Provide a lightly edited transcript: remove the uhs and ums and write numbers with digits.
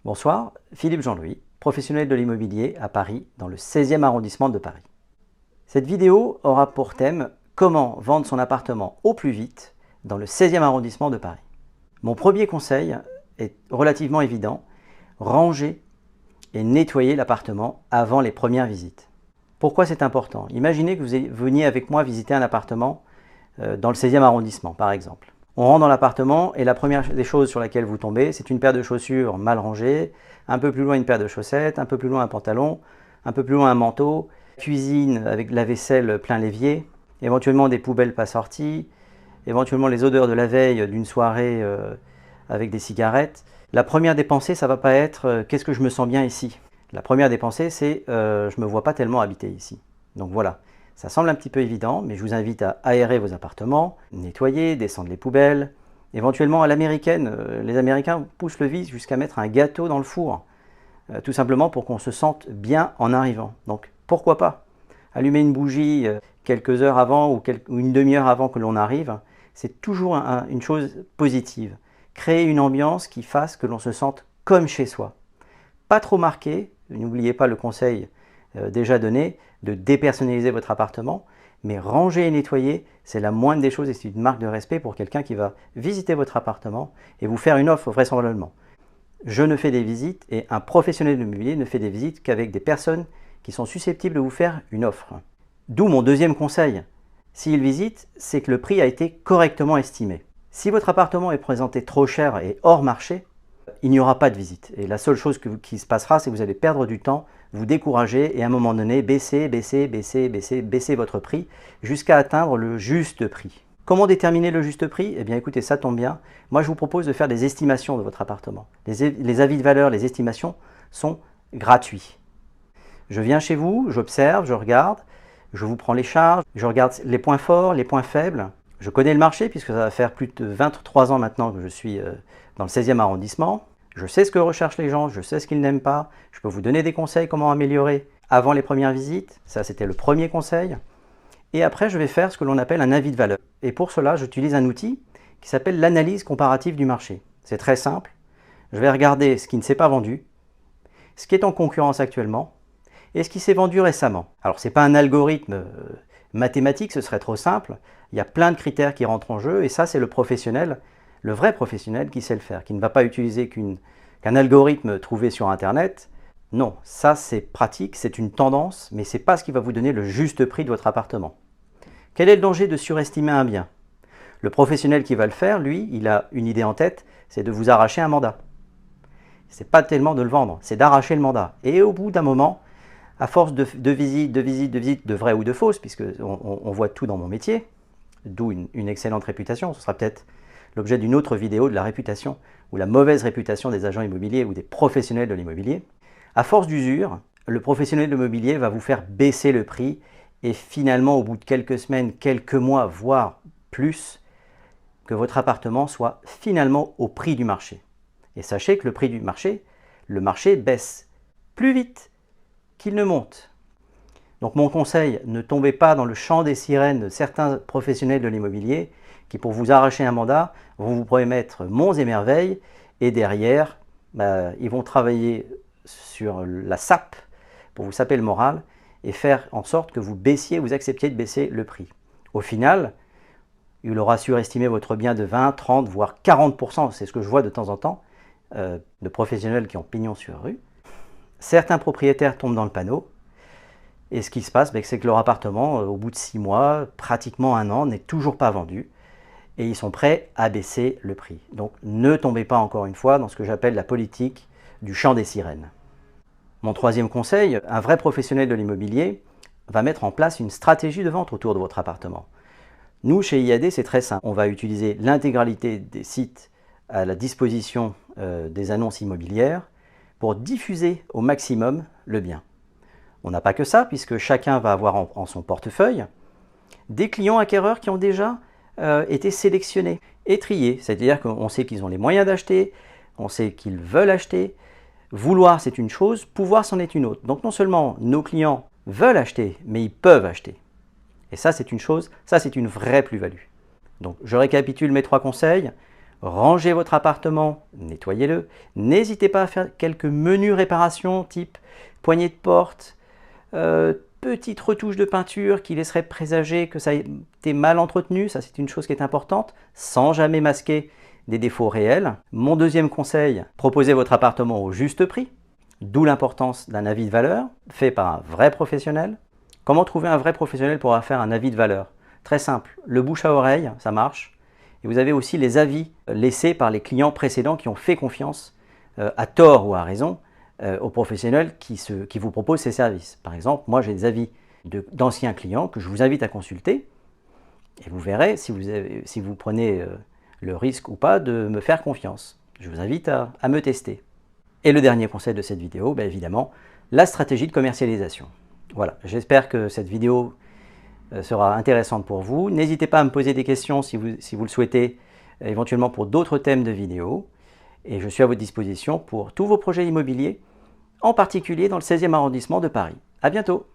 Bonsoir, Philippe Jean-Louis, professionnel de l'immobilier à Paris, dans le 16e arrondissement de Paris. Cette vidéo aura pour thème « Comment vendre son appartement au plus vite dans le 16e arrondissement de Paris ». Mon premier conseil est relativement évident, ranger et nettoyer l'appartement avant les premières visites. Pourquoi c'est important? Imaginez que vous veniez avec moi visiter un appartement dans le 16e arrondissement par exemple. On rentre dans l'appartement et la première des choses sur laquelle vous tombez, c'est une paire de chaussures mal rangées, un peu plus loin une paire de chaussettes, un peu plus loin un pantalon, un peu plus loin un manteau, cuisine avec la vaisselle plein l'évier, éventuellement des poubelles pas sorties, éventuellement les odeurs de la veille d'une soirée avec des cigarettes. La première des pensées, ça va pas être qu'est-ce que je me sens bien ici. La première des pensées, c'est je me vois pas tellement habiter ici. Donc voilà. Ça semble un petit peu évident, mais je vous invite à aérer vos appartements, nettoyer, descendre les poubelles. Éventuellement, à l'américaine, les Américains poussent le vice jusqu'à mettre un gâteau dans le four, tout simplement pour qu'on se sente bien en arrivant. Donc, pourquoi pas? Allumer une bougie quelques heures avant ou une demi-heure avant que l'on arrive, c'est toujours une chose positive. Créer une ambiance qui fasse que l'on se sente comme chez soi. Pas trop marqué, n'oubliez pas le conseil déjà donné, de dépersonnaliser votre appartement, mais ranger et nettoyer, c'est la moindre des choses et c'est une marque de respect pour quelqu'un qui va visiter votre appartement et vous faire une offre vraisemblablement. Je ne fais des visites et un professionnel de l'immobilier ne fait des visites qu'avec des personnes qui sont susceptibles de vous faire une offre. D'où mon deuxième conseil. S'il visite, c'est que le prix a été correctement estimé. Si votre appartement est présenté trop cher et hors marché, il n'y aura pas de visite. Et la seule chose qui se passera, c'est que vous allez perdre du temps, vous décourager et à un moment donné, baisser votre prix jusqu'à atteindre le juste prix. Comment déterminer le juste prix? Eh bien écoutez, ça tombe bien. Moi, je vous propose de faire des estimations de votre appartement. Les avis de valeur, les estimations sont gratuits. Je viens chez vous, j'observe, je regarde, je vous prends les charges, je regarde les points forts, les points faibles. Je connais le marché puisque ça va faire plus de 23 ans maintenant que je suis dans le 16e arrondissement. Je sais ce que recherchent les gens, je sais ce qu'ils n'aiment pas. Je peux vous donner des conseils comment améliorer avant les premières visites. Ça, c'était le premier conseil. Et après, je vais faire ce que l'on appelle un avis de valeur. Et pour cela, j'utilise un outil qui s'appelle l'analyse comparative du marché. C'est très simple. Je vais regarder ce qui ne s'est pas vendu, ce qui est en concurrence actuellement et ce qui s'est vendu récemment. Alors, ce n'est pas un algorithme mathématique, ce serait trop simple. Il y a plein de critères qui rentrent en jeu et ça, c'est le professionnel, le vrai professionnel qui sait le faire, qui ne va pas utiliser qu'un algorithme trouvé sur Internet. Non, ça c'est pratique, c'est une tendance, mais ce n'est pas ce qui va vous donner le juste prix de votre appartement. Quel est le danger de surestimer un bien? Le professionnel qui va le faire, lui, il a une idée en tête, c'est de vous arracher un mandat. Ce n'est pas tellement de le vendre, c'est d'arracher le mandat. Et au bout d'un moment, à force de visites, de vraies ou de fausses, puisqu'on voit tout dans mon métier, d'où une excellente réputation, ce sera peut-être l'objet d'une autre vidéo de la réputation ou la mauvaise réputation des agents immobiliers ou des professionnels de l'immobilier. À force d'usure, le professionnel de l'immobilier va vous faire baisser le prix et finalement, au bout de quelques semaines, quelques mois, voire plus, que votre appartement soit finalement au prix du marché. Et sachez que le prix du marché, le marché baisse plus vite qu'il ne monte. Donc mon conseil, ne tombez pas dans le chant des sirènes de certains professionnels de l'immobilier qui, pour vous arracher un mandat, vont vous promettre monts et merveilles et derrière, ils vont travailler sur la sape pour vous saper le moral et faire en sorte que vous acceptiez de baisser le prix. Au final, il aura surestimé votre bien de 20, 30, voire 40%, c'est ce que je vois de temps en temps, de professionnels qui ont pignon sur rue. Certains propriétaires tombent dans le panneau. Et ce qui se passe, c'est que leur appartement, au bout de 6 mois, pratiquement 1 an, n'est toujours pas vendu. Et ils sont prêts à baisser le prix. Donc ne tombez pas encore une fois dans ce que j'appelle la politique du chant des sirènes. Mon troisième conseil, un vrai professionnel de l'immobilier va mettre en place une stratégie de vente autour de votre appartement. Nous, chez IAD, c'est très simple. On va utiliser l'intégralité des sites à la disposition des annonces immobilières pour diffuser au maximum le bien. On n'a pas que ça, puisque chacun va avoir en son portefeuille des clients acquéreurs qui ont déjà été sélectionnés et triés. C'est-à-dire qu'on sait qu'ils ont les moyens d'acheter, on sait qu'ils veulent acheter. Vouloir, c'est une chose, pouvoir, c'en est une autre. Donc non seulement nos clients veulent acheter, mais ils peuvent acheter. Et ça, c'est une chose, ça, c'est une vraie plus-value. Donc je récapitule mes 3 conseils. Rangez votre appartement, nettoyez-le. N'hésitez pas à faire quelques menus réparations type poignée de porte, petite retouche de peinture qui laisserait présager que ça a été mal entretenu. Ça, c'est une chose qui est importante, sans jamais masquer des défauts réels. Mon deuxième conseil, proposez votre appartement au juste prix, d'où l'importance d'un avis de valeur fait par un vrai professionnel. Comment trouver un vrai professionnel pour faire un avis de valeur? Très simple, le bouche à oreille, ça marche. Et vous avez aussi les avis laissés par les clients précédents qui ont fait confiance, à tort ou à raison, aux professionnels qui vous proposent ces services. Par exemple, moi j'ai des avis d'anciens clients que je vous invite à consulter et vous verrez si vous prenez le risque ou pas de me faire confiance. Je vous invite à me tester. Et le dernier conseil de cette vidéo, évidemment, la stratégie de commercialisation. Voilà, j'espère que cette vidéo sera intéressante pour vous. N'hésitez pas à me poser des questions si vous le souhaitez, éventuellement pour d'autres thèmes de vidéos. Et je suis à votre disposition pour tous vos projets immobiliers, en particulier dans le 16e arrondissement de Paris. À bientôt!